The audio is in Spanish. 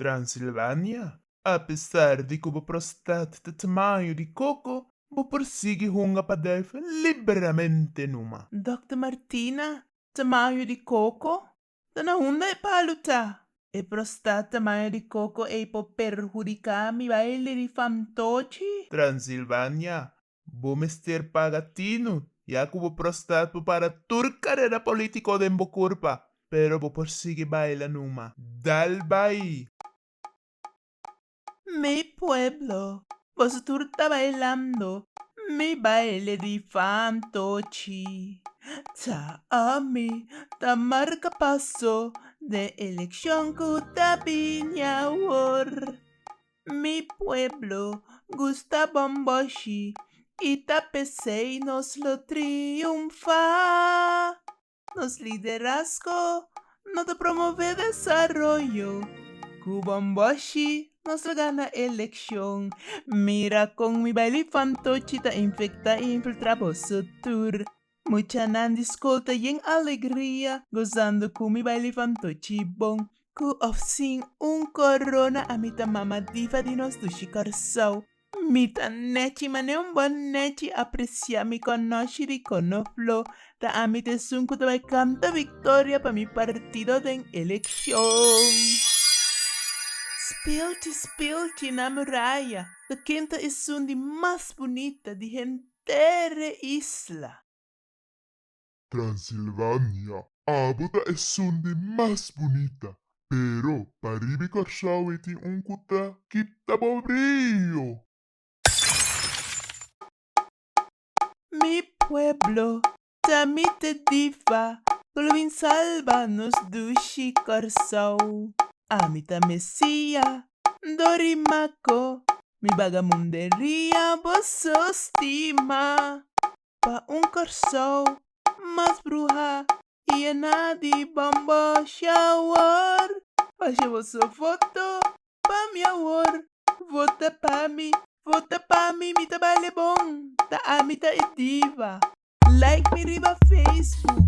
Transilvânia? Apesar de que o prostate de tamanho de coco, vou perseguir hunga padef liberamente numa. Dr. Martina, tamanho de coco? Dana hunda e paluta. E prostata tamanho de coco e po perjudicar mi baile di fantoci? Transilvânia, vou mester pagatino, já que o prostate para turcar da político de curva. Pero vou perseguir baila numa. Dal bai. Mi pueblo, vos turta bailando mi baile di fantoci. Ta ami, ta marca paso de elección cuta piñawor. Mi pueblo gusta bomboshi y tapesei nos lo triunfa. Nos liderazgo no te promueve desarrollo. Kubomboshi nos gana elección. Mira con mi baile fantochita infecta e infiltramos su tour. Mucha nandi escolta y en alegría, gozando con mi baile fantochi bon. Ku of sing un corona a mita mama diva di nos dushi corsau. Mita nechi mane un bon nechi aprecia mi conosci di conoflo. Da amite sunku te canta victoria pa mi partido de elección. Spilti na muralla. La quinta es una más bonita de entere isla. Transilvania, Abuda es de más bonita, pero paribi korsawiti unkuta kita bobrillo. Mi pueblo, tamite diva, Glovin salvanos dushi corsau. Amita messia, Dorimaco, mi vagamundería vos sostima. Pa un corsau, más bruja, y a nadie bombo shower. Oye vos foto, pa mi amor, vota pa mi ta vale bon, ta amita e diva. Like mi riba Facebook.